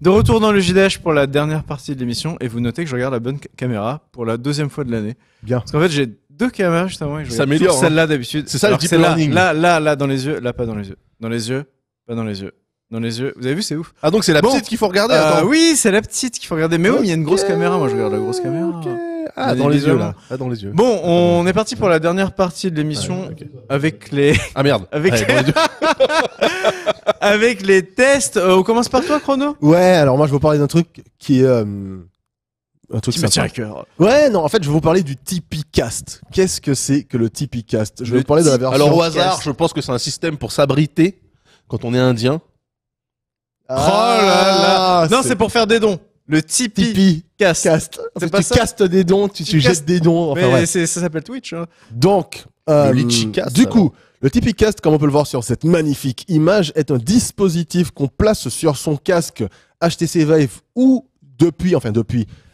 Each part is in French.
De retour dans le JDH pour la dernière partie de l'émission, et vous notez que je regarde la bonne caméra pour la deuxième fois de l'année. Bien. Parce qu'en fait, j'ai deux caméras juste avant et je Ça regarde améliore, toujours celle-là d'habitude. C'est ça, le Alors deep que celle-là, learning. Là, dans les yeux, là, pas dans les yeux. Dans les yeux, pas dans les yeux. Dans les yeux. Vous avez vu, c'est ouf. Ah, donc c'est la Bon. petite qu'il faut regarder. Attends. Oui, c'est la petite qu'il faut regarder. Mais oui, mais il y a une grosse caméra. Moi, je regarde la grosse caméra. Ok. Ah, Bien dans les yeux, évidemment. là. Ah, dans les yeux. Bon, on est parti pour la dernière partie de l'émission Ouais, ok. avec les Ah, merde. avec Allez, dans les yeux. avec les tests. On commence par toi, Chrono. Ouais, alors moi je vais vous parler d'un truc qui est un truc Qui me tient sympa. à cœur. Ouais, non, en fait, je vais vous parler du Tipeee Cast. Qu'est-ce que c'est que le Tipeee Cast? Je vais Le vous parler de la version. Alors, au hasard, cast. je pense que c'est un système pour s'abriter quand on est indien. Oh là là. Non, c'est c'est pour faire des dons. Le Tipeee Tipeee Cast. Cast. En C'est fait, pas tu ça castes des dons, tu castes- jettes des dons. Enfin, Mais bref. ça s'appelle Twitch. Hein. Donc, Le Litchi Cast, du alors. coup, le Tipeee Cast, comme on peut le voir sur cette magnifique image, est un dispositif qu'on place sur son casque HTC Vive ou depuis,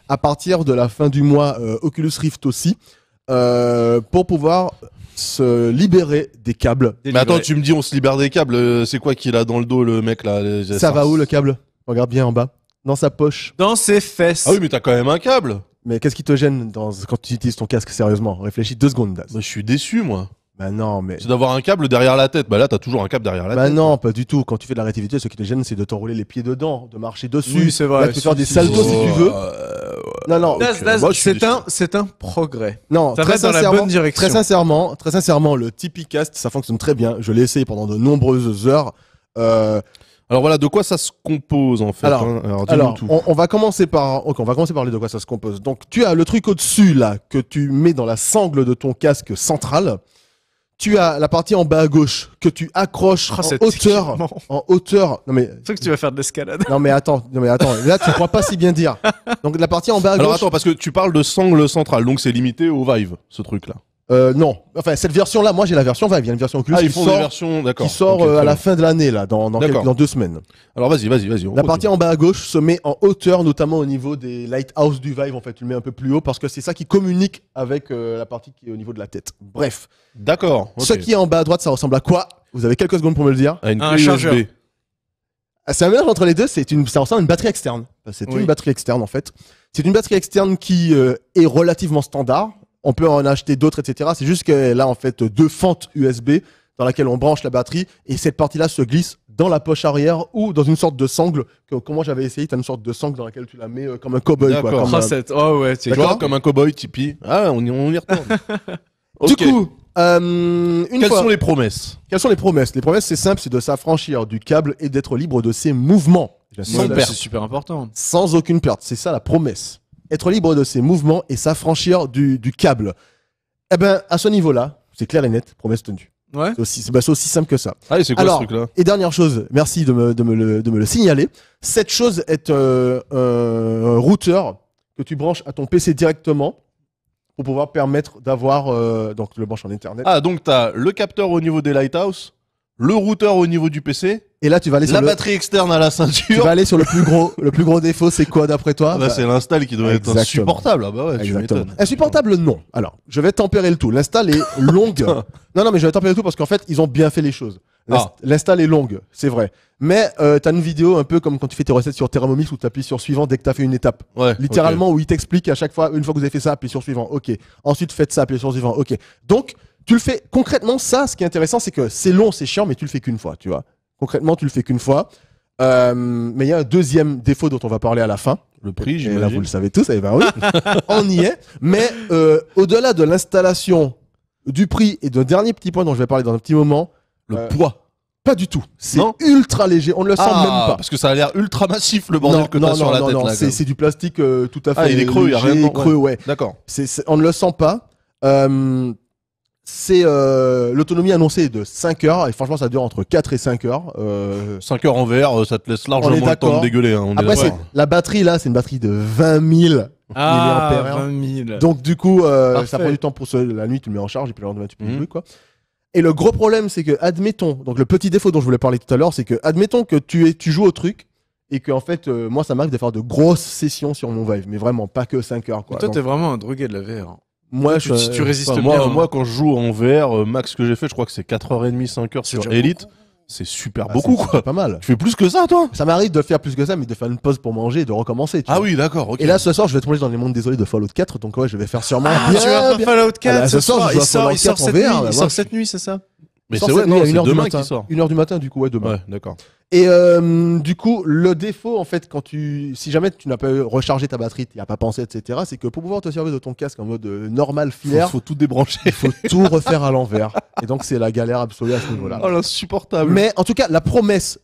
à partir de la fin du mois, Oculus Rift aussi, pour pouvoir se libérer des câbles. Mais attends, tu me dis, on se libère des câbles. C'est quoi qu'il a dans le dos, le mec, là? Ça va où le câble? Regarde bien en bas. Dans sa poche. Dans ses fesses. Ah oui, mais t'as quand même un câble. Mais qu'est-ce qui te gêne quand tu utilises ton casque sérieusement? Réfléchis 2 secondes, Daz. Bah, je suis déçu, moi. Bah non, mais... C'est d'avoir un câble derrière la tête. Bah là, t'as toujours un câble derrière la Bah tête. non, pas du tout. Quand tu fais de la réactivité, ce qui te gêne, c'est de t'enrouler les pieds dedans, de marcher dessus. Oui, c'est vrai. Là, tu peux faire des Si, saltos si, si si. tu veux. Non, non. Daz, Ok, Daz, moi, je suis c'est un progrès. Non, Ça très va dans la sincèrement, bonne direction. très sincèrement, le Tipeee Cast, ça fonctionne très bien. Je l'ai essayé pendant de nombreuses heures. Alors voilà, de quoi ça se compose en fait Alors, hein dis-nous Alors, tout. on va commencer par, ok, on va commencer par parler de quoi ça se compose. Donc, tu as le truc au-dessus là que tu mets dans la sangle de ton casque central. Tu as la partie en bas à gauche que tu accroches Oh, cet en hauteur, équipement. en hauteur. Non mais, C'est que tu vas faire de l'escalade. non mais attends. Là, tu crois pas si bien dire. Donc, la partie en bas à Alors gauche. attends, parce que tu parles de sangle centrale, donc c'est limité au Vive, ce truc-là. Non. Enfin, cette version-là, moi j'ai la version Vive. Il y a une version Oculus Ah, ils qui font sort, des versions, d'accord. qui sort Ok, très à la bien. fin de l'année là, dans D'accord. 2 semaines. Alors vas-y. La partie en bas à gauche se met en hauteur, notamment au niveau des lighthouse du Vive. En fait, tu le mets un peu plus haut parce que c'est ça qui communique avec la partie qui est au niveau de la tête. Bref, D'accord. ok. ce qui est en bas à droite, ça ressemble à quoi? Vous avez quelques secondes pour me le dire. À une Un clé chargeur. USB. Ah, c'est un mélange entre les deux. Ça ressemble à une batterie externe. C'est Oui. une batterie externe en fait. C'est une batterie externe qui est relativement standard. On peut en acheter d'autres, etc. C'est juste qu'elle a en fait 2 fentes USB dans laquelle on branche la batterie et cette partie-là se glisse dans la poche arrière ou dans une sorte de sangle que moi j'avais essayé. T'as une sorte de sangle dans laquelle tu la mets comme un cowboy. Quoi, D'accord. comme, Oh ouais, c'est Tu vois, D'accord. comme un cowboy Tipeee. Ah, on y retourne. Du Ok. coup, une Quelles fois, sont les promesses? quelles sont les promesses? Les promesses, c'est simple, c'est de s'affranchir du câble et d'être libre de ses mouvements. Sans Ouais, perte. c'est super important. Sans aucune perte. C'est ça la promesse. Être libre de ses mouvements et s'affranchir du câble. Eh ben, à ce niveau-là, c'est clair et net, promesse tenue. Ouais. C'est aussi simple que ça. Allez, c'est quoi Alors, ce truc-là? et dernière chose, merci de me le signaler. Cette chose est un routeur que tu branches à ton PC directement pour pouvoir permettre d'avoir donc tu le branches en internet. Ah, donc t'as le capteur au niveau des lighthouse, le routeur au niveau du PC, Et là, tu vas aller sur la batterie externe à la tu ceinture. vas aller sur le plus gros défaut, c'est quoi d'après toi? Ah bah, c'est l'install qui doit être Exactement. insupportable. Ah bah ouais, tu Exactement. m'étonnes. Insupportable, non. Alors, je vais tempérer le tout. L'install est longue. Non, mais je vais tempérer le tout parce qu'en fait, ils ont bien fait les choses. Ah. L'install est longue, c'est vrai. Mais t'as une vidéo un peu comme quand tu fais tes recettes sur Thermomix où tu appuies sur suivant dès que tu as fait une étape. Ouais, Littéralement, où il t'explique à chaque fois, une fois que vous avez fait ça, appuyez sur suivant. OK. Ensuite, faites ça, appuyez sur suivant. OK. Donc, tu le fais concrètement. Ça, ce qui est intéressant, c'est que c'est long, c'est chiant, mais tu le fais qu'une fois, tu vois. Concrètement, tu le fais qu'une fois. Mais il y a un deuxième défaut dont on va parler à la fin. ok. Le prix, Et là, vous j'imagine. le savez tous, eh ben oui, on y est. Mais au-delà de l'installation, du prix et d'un dernier petit point dont je vais parler dans un petit moment, Le poids. pas du tout. C'est Non ultra léger, on ne le sent même pas. Parce que ça a l'air ultra massif le bordel que t'as sur la tête non, là. c'est du plastique tout à fait Ah, il est creux, il y a léger, rien dedans, creux, ouais. D'accord. On ne le sent pas. C'est l'autonomie annoncée est de 5 heures et franchement ça dure entre 4 et 5 heures. 5 heures en VR, ça te laisse On est largement le temps d'accord. de dégueuler. Hein, on est Après, d'accord. la batterie là, c'est une batterie de 20 000 Ah, milliampères. 20 000. Donc du coup, Parfait. ça prend du temps pour la nuit, tu le mets en charge et puis le lendemain tu peux y Mhm. jouer quoi. Et le gros problème, c'est que admettons, donc le petit défaut dont je voulais parler tout à l'heure, c'est que admettons que tu joues au truc et que en fait, moi ça m'arrive de faire de grosses sessions sur mon Vive, mais vraiment pas que 5 heures quoi. Toi, Donc, t'es vraiment un drogué de la VR. moi, tu- tu résistes Enfin, bien. moi, quand je joue en VR, max que j'ai fait, je crois que c'est 4h30, 5h sur déjà Elite. C'est super Bah, beaucoup, c'est quoi. pas mal. Tu fais plus que ça, toi? Ça m'arrive de faire plus que ça, mais de faire une pause pour manger et de recommencer. Tu Ah vois. oui, d'accord, ok. Et là, ce soir, je vais te plonger dans les mondes désolés de Fallout 4, donc ouais, je vais faire sûrement. Ah, bien, tu vas faire bien. Fallout 4 Ah bah, ce ce soir, soir. je joue à Fallout Il sort 4 en cette VR, nuit. bah, Il moi, sort je- cette nuit, c'est ça? Mais Sort c'est ouais, cette nuit non, à c'est 1h du demain matin. qu'il sort. 1h du matin, du coup, ouais, demain. Ouais, d'accord. Et du coup, le défaut, en fait, si jamais tu n'as pas rechargé ta batterie, tu n'y as pas pensé, etc., c'est que pour pouvoir te servir de ton casque en mode normal filaire, Faut tout débrancher. il faut tout refaire à l'envers. Et donc, c'est la galère absolue à ce niveau-là. Oh, l'insupportable. Mais en tout cas, la promesse,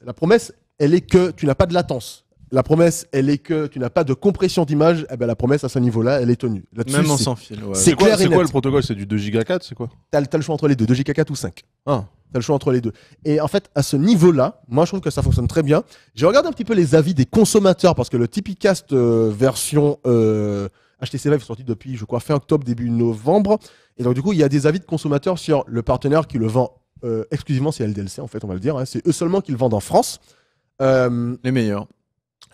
elle est que tu n'as pas de latence. La promesse, elle est que tu n'as pas de compression d'image. Eh ben, la promesse à ce niveau-là, elle est tenue. Là-dessus, Même en c'est- sans fil. Ouais. c'est clair et C'est quoi net. le protocole? C'est du 2 Go 4, c'est quoi? T'as le choix entre les deux, 2 Go 4 ou 5. Ah. T'as le choix entre les deux. Et en fait, à ce niveau-là, moi, je trouve que ça fonctionne très bien. J'ai regardé un petit peu les avis des consommateurs parce que le Tipicast version HTC Vive est sorti depuis, je crois, fin octobre, début novembre. Et donc, du coup, il y a des avis de consommateurs sur le partenaire qui le vend exclusivement, c'est LDLC, en fait, on va le dire. Hein. C'est eux seulement qui le vendent en France. Les meilleurs.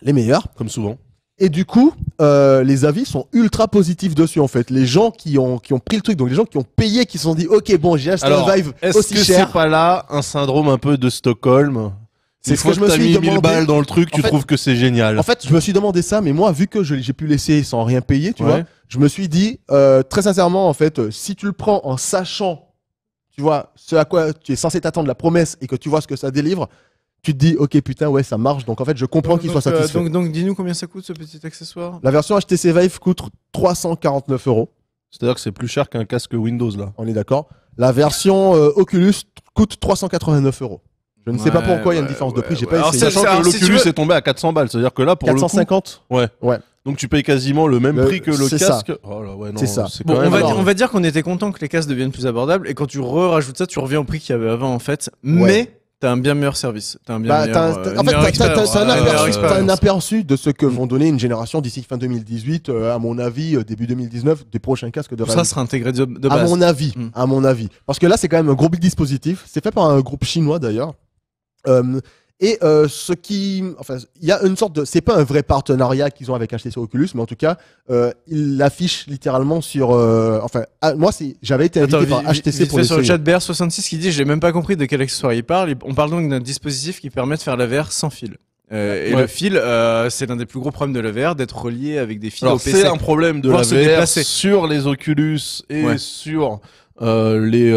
Les meilleurs. Comme souvent. Et du coup, les avis sont ultra positifs dessus, en fait. Les gens qui ont pris le truc, donc les gens qui ont payé, qui se sont dit, ok, bon, j'ai acheté Alors, un Vive est-ce aussi que cher. c'est pas là un syndrome un peu de Stockholm? C'est Une ce fois que je me t'as suis mis 1000 demandé. balles dans le truc, tu En fait- trouves que c'est génial. En fait, je me suis demandé ça, mais moi, vu que j'ai pu laisser sans rien payer, tu Ouais. vois, je me suis dit, très sincèrement, en fait, si tu le prends en sachant, tu vois, ce à quoi tu es censé t'attendre, la promesse, et que tu vois ce que ça délivre, tu te dis, ok, putain, ouais, ça marche. Donc, en fait, je comprends qu'il soit satisfait. Donc, dis-nous combien ça coûte ce petit accessoire. La version HTC Vive coûte 349 €. C'est-à-dire que c'est plus cher qu'un casque Windows, là. On est d'accord. La version Oculus coûte 389 €. Je ne sais pas Ouais, pourquoi il y a une ouais, différence de ouais, prix. J'ai ouais. pas Alors, essayé. Sachant alors, que si tu l'Oculus veux- est tombé à 400 balles. C'est-à-dire que là, pour le coup. 450. Ouais. Ouais. Donc tu payes quasiment le même Le- prix que le c'est ça. casque. Oh là, ouais, non, C'est ça. C'est Bon, quand on même va, énorme. on va dire qu'on était content que les casques deviennent plus abordables et quand tu rajoutes ça, tu reviens au prix qu'il y avait avant en fait. Mais t'as un bien meilleur service. T'as un bien Bah, meilleur. en une fait, meilleure t'as expérience. un Ouais, meilleure aperçu, expérience. t'as un aperçu de ce que vont donner une génération d'ici fin 2018, à mon avis, début 2019, des prochains casques de Tout ça réalité. sera intégré de À base. mon avis, Mm. à mon avis. Parce que là, c'est quand même un gros dispositif. C'est fait par un groupe chinois d'ailleurs. Ce qui, enfin, il y a une sorte de, c'est pas un vrai partenariat qu'ils ont avec HTC Oculus, mais en tout cas, ils l'affichent littéralement sur, moi, j'avais été invité Attends, par HTC vite pour fait sur le l'essayer. chat BR66 qui dit j'ai même pas compris de quel accessoire il parle. On parle donc d'un dispositif qui permet de faire la VR sans fil. Et Ouais. le fil, c'est l'un des plus gros problèmes de la VR, d'être relié avec des fils au Alors PC. c'est un problème de Pouvoir la se VR déplacer. sur les Oculus et Ouais. sur les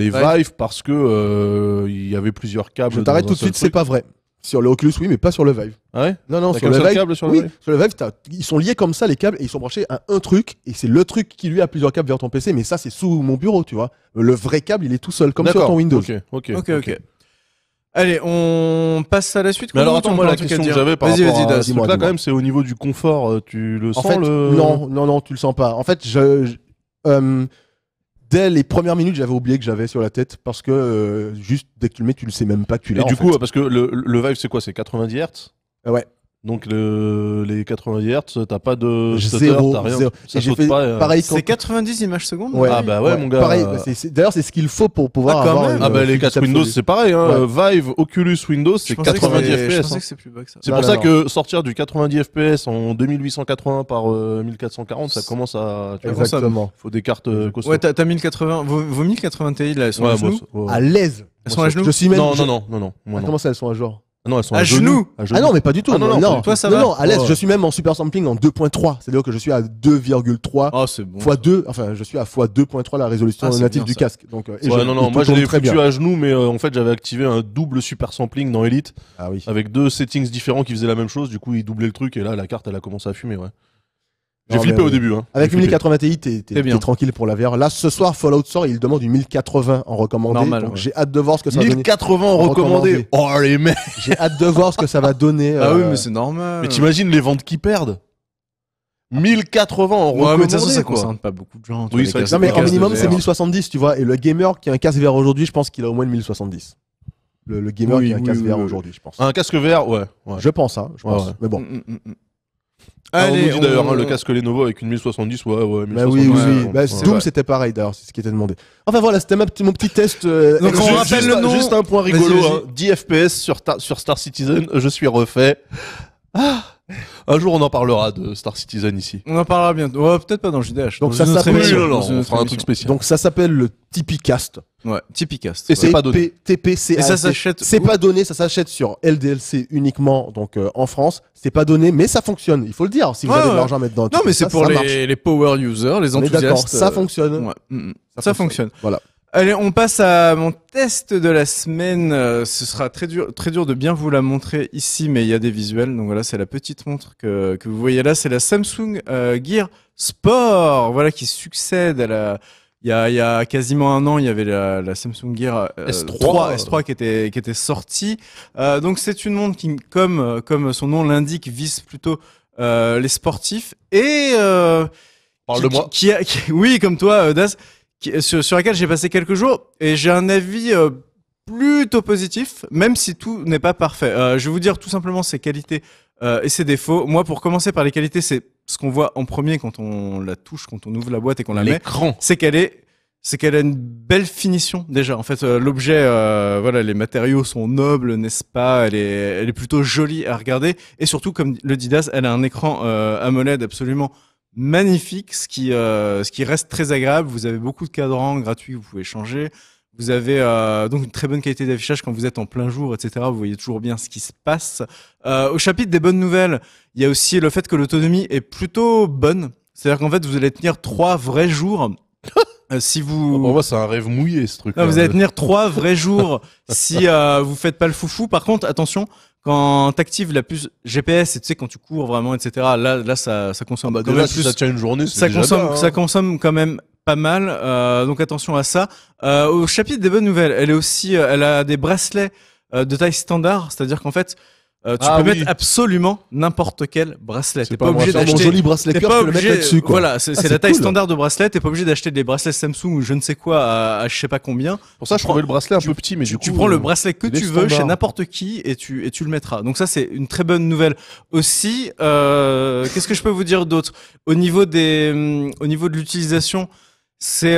Vive. Vive parce que il y avait plusieurs câbles. Je t'arrête dans tout un de suite, seul c'est truc. pas vrai. Sur le Oculus, oui, mais pas sur le Vive. Ah ouais. Non, non, T'as sur qu'un le seul Vive. câble sur le Oui, Vive sur le Vive, ils sont liés comme ça, les câbles, et ils sont branchés à un truc, et c'est le truc qui lui a plusieurs câbles vers ton PC, mais ça, c'est sous mon bureau, tu vois. Le vrai câble, il est tout seul, comme sur D'accord. ton Windows. Ok. Allez, on passe à la suite. Mais alors Comment attends, t'as moi encore la un truc à question que dire j'avais par Vas-y, rapport à Das. ce dis-moi, truc-là, dis-moi. quand même, c'est au niveau du confort. Tu le En sens fait, le non, tu le sens pas. En fait, dès les premières minutes, j'avais oublié que j'avais sur la tête, parce que juste, dès que tu le mets, tu le sais même pas que tu l'as. Et du en coup, fait. parce que le Vive, c'est quoi? C'est 90 Hz. Ouais. Donc les 90 Hz, t'as pas de stutter, Zéro, t'as rien. zéro. Ça Et j'ai saute fait pas. pareil C'est 90 images secondes. Ouais. Ah bah ouais, mon gars. Pareil, d'ailleurs, c'est ce qu'il faut pour pouvoir Ah, quand avoir. même. une Ah bah les fluidité casques Windows absolue. c'est pareil hein. Ouais. Vive, Oculus, Windows Je c'est pensais que 90 c'était- Je FPS. pensais hein. que c'est plus bas que ça. C'est Non, pour non, ça non. que sortir du 90 FPS en 2880 par 1440 ça commence à tu vois, Exactement. faut des cartes costauds. Ouais, t'as 1080. Vos 1080 Ti là, elles sont Ouais, à moi, genoux. ouais. À l'aise. Elles sont à genoux. Je suis même. Non, je- non. Moi, Ah, non. comment ça, elles sont à jour? Ah non, elles sont À à genoux. Ah non, mais pas du tout. Ah non, non, toi, ça non, va. non, à l'aise. Ouais. Je suis même en super sampling en 2.3. C'est-à-dire que je suis à 2,3 Oh, c'est bon. fois 2. Enfin, je suis à fois 2.3 la résolution Ah, c'est native bien, du ça. casque. Donc, et Ouais, je- non, il non, moi je tourne l'ai très foutu bien. à genoux, mais en fait j'avais activé un double super sampling dans Elite Ah oui. avec deux settings différents qui faisaient la même chose. Du coup, il doublait le truc et là la carte elle a commencé à fumer. Ouais. J'ai Non, flippé mais au oui. début. Hein. Avec J'ai une flippé. 1080 Ti, C'est t'es bien. tranquille pour la VR. Là, ce soir, Fallout sort, il demande une 1080 en recommandé. Normal, donc ouais. j'ai hâte de voir ce que ça va donner. 1080 en recommandé. Oh les mecs. J'ai hâte de voir ce que ça va donner. Ah oui, mais c'est normal. Mais t'imagines les ventes qui perdent 1080 en Ouais, mais de recommandé toute façon, ça quoi. concerne pas beaucoup de gens. Oui, les c'est vrai que casques- Non, mais les en casques de minimum, VR. c'est 1070, tu vois. Et le gamer qui a un casque VR aujourd'hui, je pense qu'il a au moins une 1070. Le gamer Oui, qui a un oui, casque oui, VR oui. aujourd'hui, je pense. Un casque VR, ouais. Je pense, hein. Je Ouais, pense. ouais. Mais bon. On nous dit on- d'ailleurs hein, le casque Lenovo avec une 1070, ouais, 1070. Bah oui, oui, ouais, oui. bon, Bah, c'est Doom, vrai. c'était pareil d'ailleurs, c'est ce qui était demandé. Enfin voilà, c'était mon petit test. Donc, on Juste- rappelle le nom. Juste un point Vas-y, rigolo, vas-y. hein, 10 FPS sur Star Citizen, je suis refait. Un jour, on en parlera de Star Citizen ici. On en parlera bientôt. Ouais, peut-être pas dans JDH. Donc dans ça une autre s'appelle- émission, Non, dans une on autre fera un émission. truc spécial. Donc ça s'appelle le Tipicast. Ouais, Tipicast. Et c'est pas donné. TPCAST. Et ça s'achète C'est où pas donné, ça s'achète sur LDLC uniquement, donc en France. C'est pas donné, mais ça fonctionne. Il faut le dire. Si vous Ouais, avez de ouais. l'argent à mettre dedans. Non, mais c'est ça, pour ça marche. les power users, les On est d'accord, enthousiastes. ça fonctionne. Ouais. Ça fonctionne. Voilà. Allez, on passe à mon test de la semaine. Ce sera très dur de bien vous la montrer ici, mais il y a des visuels. Donc voilà, c'est la petite montre que vous voyez là. C'est la Samsung Gear Sport, voilà, qui succède à la. Il y a quasiment un an, il y avait la Samsung Gear S3 qui était sortie. Donc c'est une montre qui, comme son nom l'indique, vise plutôt les sportifs et Parle de moi. oui, comme toi, Daz. Sur laquelle j'ai passé quelques jours et j'ai un avis plutôt positif, même si tout n'est pas parfait. Je vais vous dire tout simplement ses qualités et ses défauts. Moi, pour commencer par les qualités, c'est ce qu'on voit en premier quand on la touche, quand on ouvre la boîte et qu'on la met. L'écran. C'est qu'elle a une belle finition déjà. En fait, l'objet, voilà, les matériaux sont nobles, n'est-ce pas? Elle est plutôt jolie à regarder et surtout, comme le dit Daz, elle a un écran AMOLED absolument magnifique, ce qui reste très agréable. Vous avez beaucoup de cadrans gratuits que vous pouvez changer. Vous avez donc une très bonne qualité d'affichage quand vous êtes en plein jour, etc. Vous voyez toujours bien ce qui se passe. Au chapitre des bonnes nouvelles, il y a aussi le fait que l'autonomie est plutôt bonne. C'est-à-dire qu'en fait, vous allez tenir 3 vrais jours. Si vous... Pour moi, c'est un rêve mouillé, ce truc. Non, vous allez tenir 3 vrais jours si vous faites pas le foufou. Par contre, attention, quand t'actives la puce GPS, et tu sais, quand tu cours vraiment, etc., là, ça consomme quand Déjà, même si plus. ça tient une journée, c'est Ça déjà consomme, bien, hein. ça consomme quand même pas mal. Donc attention à ça. Au chapitre des bonnes nouvelles, elle a des bracelets de taille standard, c'est-à-dire qu'en fait, tu peux mettre absolument n'importe quel bracelet. C'est T'es pas pas moi, obligé ça, Mon d'acheter. joli bracelet T'es cœur, pas je peux le mettre obligé. là-dessus, quoi. Voilà, c'est c'est la taille cool. standard de bracelet. T'es pas obligé d'acheter des bracelets Samsung ou je ne sais quoi à je sais pas combien. Pour ça, je trouvais le bracelet un peu petit, mais du coup. Tu prends le bracelet que il est tu veux chez standard. n'importe qui et tu le mettras. Donc ça, c'est une très bonne nouvelle. Aussi, qu'est-ce que je peux vous dire d'autre? Au niveau de l'utilisation, c'est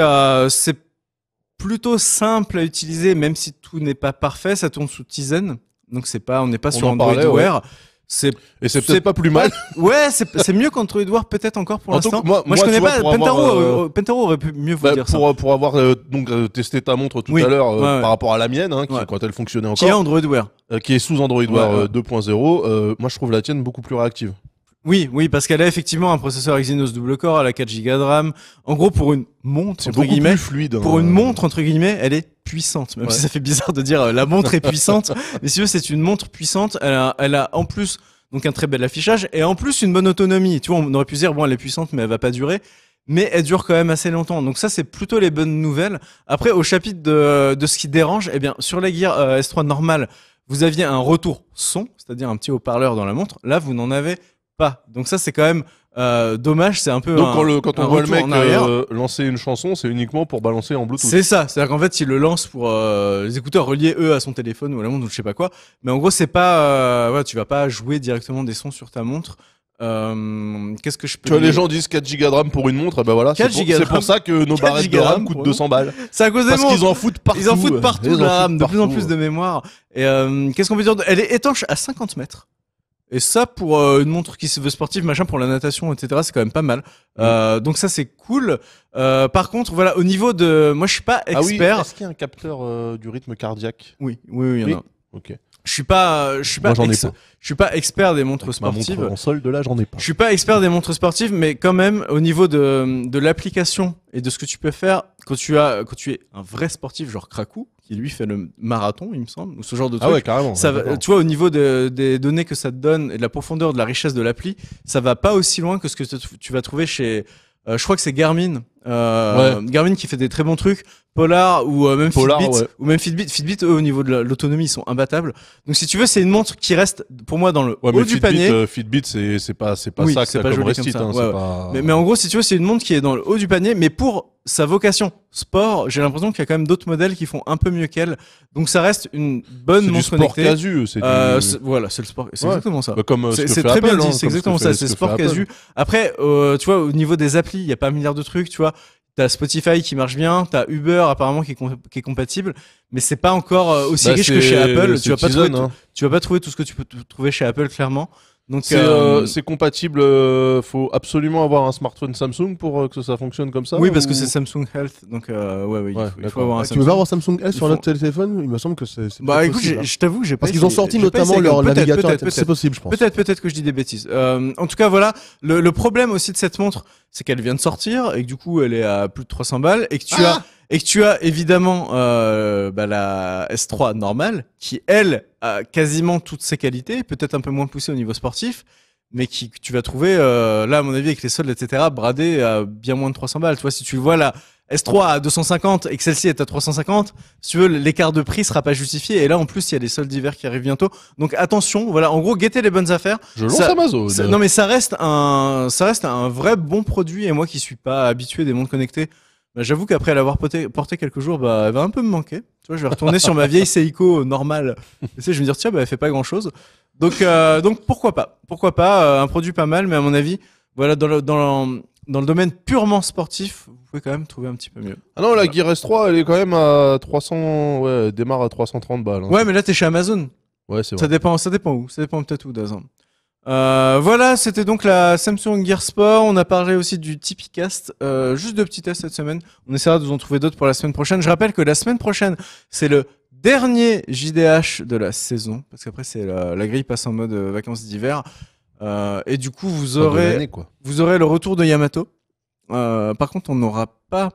plutôt simple à utiliser, même si tout n'est pas parfait. Ça tourne sous Tizen. Donc on n'est pas On sur en Android parlait, Wear. C'est Et c'est peut-être pas plus mal. Ouais, c'est mieux qu'Android Wear peut-être encore pour En tout l'instant. cas, moi, je connais tu vois, pas. pour Pentaro, avoir, Pentaro aurait pu mieux vous Bah, dire ça. pour avoir testé ta montre tout Oui. à l'heure Ouais, ouais. par rapport à la mienne, hein, Ouais. quand elle fonctionnait Qui est encore, Android Wear. qui est sous Android Wear Ouais, ouais. 2.0, moi je trouve la tienne beaucoup plus réactive. Oui, parce qu'elle a effectivement un processeur Exynos double core, elle a 4 Go de RAM. En gros, pour une montre, C'est entre beaucoup guillemets, plus fluide. pour hein. une montre, entre guillemets, elle est puissante. Même Ouais. si ça fait bizarre de dire la montre est puissante. Mais si tu veux, c'est une montre puissante. Elle a en plus donc un très bel affichage et en plus une bonne autonomie. Tu vois, on aurait pu dire, bon, elle est puissante, mais elle va pas durer. Mais elle dure quand même assez longtemps. Donc ça, c'est plutôt les bonnes nouvelles. Après, au chapitre de ce qui dérange, eh bien, sur la Gear S3 normale, vous aviez un retour son, c'est-à-dire un petit haut-parleur dans la montre. Là, vous n'en avez pas. Donc ça, c'est quand même dommage. C'est un peu Donc quand un on voit le retour mec en arrière. lancer une chanson, c'est uniquement pour balancer en Bluetooth. C'est ça, c'est-à-dire qu'en fait, il le lance pour les écouteurs reliés eux à son téléphone ou à la montre ou je sais pas quoi. Mais en gros, c'est pas, ouais, tu vas pas jouer directement des sons sur ta montre. Qu'est-ce que je peux Tu vois, dire les gens disent 4 Go de RAM pour une montre, et ben voilà, 4 c'est gigas de pour RAM. ça que nos 4 barrettes de gigas de RAM RAM coûtent pour 200 balles. C'est à cause des Parce montres. qu'ils en foutent partout. Ils en foutent partout Ils de en la RAM, foutent de plus en partout. plus de mémoire. Et qu'est-ce qu'on peut dire Elle est étanche à 50 mètres. Et ça, pour une montre qui se veut sportive, machin, pour la natation, etc., c'est quand même pas mal. Donc ça, c'est cool. Par contre, voilà, au niveau de... Moi, je suis pas Ah oui, expert. est-ce qu'il y a un capteur du rythme cardiaque? Oui, il y en Oui. a. Ok. Je suis pas Moi, j'en ai pas. je suis pas expert des montres Avec ma sportives. montre en solde, là, j'en ai pas. Je suis pas expert des montres sportives, mais quand même, au niveau de l'application et de ce que tu peux faire quand tu es un vrai sportif, genre Krakou, qui lui fait le marathon, il me semble, ou ce genre de truc. Ah ouais, carrément. Ça ouais, va, d'accord. tu vois, au niveau des données que ça te donne et de la profondeur, de la richesse de l'appli, ça va pas aussi loin que ce que tu vas trouver chez, je crois que c'est Garmin. Garmin qui fait des très bons trucs. Polar ou même Polar, Fitbit ouais. ou même Fitbit eux, au niveau de l'autonomie ils sont imbattables. Donc si tu veux c'est une montre qui reste pour moi dans le Ouais, haut mais du panier. Fitbit, c'est pas Oui, ça c'est que pas t'as comme joli comme restit, ça. hein, Ouais, c'est ouais. pas... Mais en gros si tu veux c'est une montre qui est dans le haut du panier mais pour sa vocation sport j'ai l'impression qu'il y a quand même d'autres modèles qui font un peu mieux qu'elle. Donc ça reste une bonne c'est du montre sport connectée. casu, c'est Voilà c'est le sport c'est Ouais. exactement ça. Bah, comme ce C'est que c'est fait très Apple, bien hein, dit, comme c'est ce exactement que ça, fait- c'est ce que sport fait Apple. casu. Après, tu vois, au niveau des applis, il y a pas un milliard de trucs, tu vois. T'as Spotify qui marche bien, t'as Uber apparemment qui est compatible, mais c'est pas encore aussi Bah, riche que chez Apple. c'est Tizen, hein. Tu vas pas trouver tout ce que tu peux trouver chez Apple clairement. Donc C'est compatible, faut absolument avoir un smartphone Samsung pour que ça fonctionne comme ça. oui, parce que ou- c'est Samsung Health, donc Ouais, il faut d'accord. avoir un Tu veux pas avoir Samsung S Ils sur font- notre téléphone? Il me semble que c'est Bah peut-être écoute, possible, hein. je t'avoue que j'ai pas Parce qu'ils ont essayé. sorti J'ai pas notamment essayé, leur donc navigateur, peut-être. c'est possible, je pense. Peut-être que je dis des bêtises. En tout cas, voilà, le problème aussi de cette montre, c'est qu'elle vient de sortir et que du coup, elle est à plus de 300 balles et que tu as évidemment la S3 normale qui elle a quasiment toutes ses qualités, peut-être un peu moins poussée au niveau sportif, mais que tu vas trouver là à mon avis avec les soldes etc. bradé à bien moins de 300 balles. Tu vois, si tu vois la S3 à 250 et que celle-ci est à 350, si tu veux, l'écart de prix sera pas justifié. Et là, en plus, il y a les soldes d'hiver qui arrivent bientôt. Donc attention, voilà, en gros, guettez les bonnes affaires. Je lance Ça- Amazon. Non mais ça reste un vrai bon produit et moi qui suis pas habitué des montres connectées, bah, j'avoue qu'après l'avoir porté quelques jours, bah elle va un peu me manquer. Tu vois, je vais retourner sur ma vieille Seiko normale. Tu sais, je vais me dire tiens, bah elle fait pas grand-chose. Donc pourquoi pas un produit pas mal, mais à mon avis, voilà dans le domaine purement sportif, vous pouvez quand même trouver un petit peu mieux. Ah non, la Gear S3, elle est quand même à 300. Ouais, elle démarre à 330 balles. Hein. Ouais, mais là t'es chez Amazon. Ouais, c'est Ça vrai. dépend où. Ça dépend peut-être où, Dazan. Voilà, c'était donc la Samsung Gear Sport. On a parlé aussi du Tipicast. Juste deux petits tests cette semaine. On essaiera de vous en trouver d'autres pour la semaine prochaine. Je rappelle que la semaine prochaine, c'est le dernier JDH de la saison. Parce qu'après, c'est la grille passe en mode vacances d'hiver. Et du coup, vous Fin de aurez l'année, quoi. le retour de Yamato. Par contre, on n'aura pas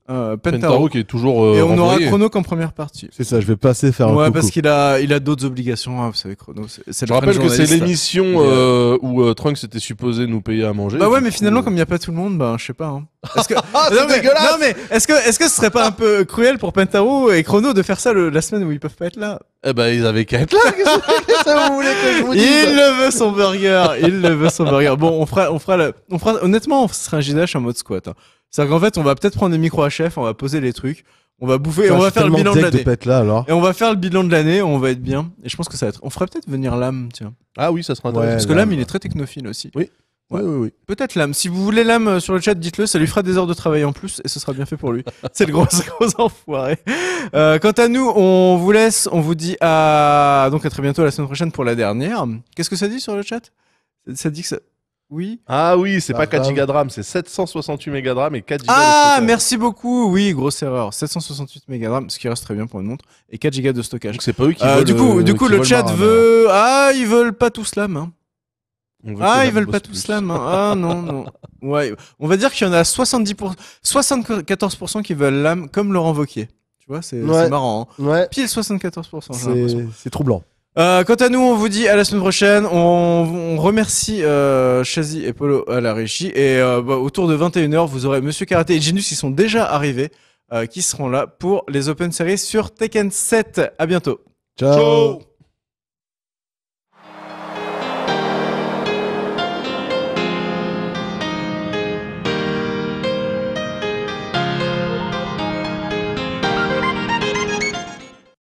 Pentaro. Pentaro qui est toujours Et on aura renvoyé. Chrono qu'en première partie. C'est ça, je vais passer faire un Ouais, coucou. parce qu'il a d'autres obligations, hein, vous savez, Chrono. C'est Je le rappelle que c'est journaliste. l'émission Mais, où Trunks était supposé nous payer à manger. Bah ouais, Du mais coup, finalement, comme il n'y a pas tout le monde, bah, je sais pas, hein. Est-ce que... Ah, c'est dégueulasse. non, mais est-ce que ce serait pas un peu cruel pour Pentaro et Chrono de faire ça la semaine où ils peuvent pas être là? Eh ben, ils avaient qu'à être là. Qu'est-ce que vous voulez que je vous dise? Il le veut son burger. Bon, honnêtement, ce serait un JDH en mode squat, hein. C'est-à-dire qu'en fait, on va peut-être prendre des micros HF, on va poser les trucs, on va bouffer, et on va faire le bilan de l'année. là, alors. Et on va faire le bilan de l'année, on va être bien. Et je pense que ça va être, on ferait peut-être venir Lame, tiens. Ah oui, ça sera Ouais. intéressant. Parce que Lame, il est très technophile aussi. Oui. Ouais. Oui. Peut-être Lame. Si vous voulez Lame sur le chat, dites-le, ça lui fera des heures de travail en plus et ce sera bien fait pour lui. C'est le gros enfoiré. Quant à nous, on vous laisse, on vous dit donc à très bientôt la semaine prochaine pour la dernière. Qu'est-ce que ça dit sur le chat? Ça dit que ça... Oui. Ah oui, c'est Ah, pas 4 grave. Go de RAM, c'est 768 Go de RAM et 4 Go de Ah, stockage. merci beaucoup. Oui, grosse erreur. 768 MB, ce qui reste très bien pour une montre, et 4 Go de stockage. Donc c'est pas eux qui veulent. Du coup, qui le veulent chat ma RAM, veut... Ah, ils veulent pas tous Lame, hein. On veut que Ah, la ils veulent bosse pas plus. tous Lame, hein. Ah, non. Ouais, on va dire qu'il y en a 74% qui veulent Lame comme Laurent Wauquiez. Tu vois, c'est Ouais. marrant, hein. Ouais. Pile 74%, j'ai l'impression. C'est troublant. Quant à nous, on vous dit à la semaine prochaine. On remercie Chazy et Polo à la régie. Et autour de 21h, vous aurez Monsieur Karaté et Genius qui sont déjà arrivés, qui seront là pour les Open Series sur Tekken 7. À bientôt. Ciao. Ciao.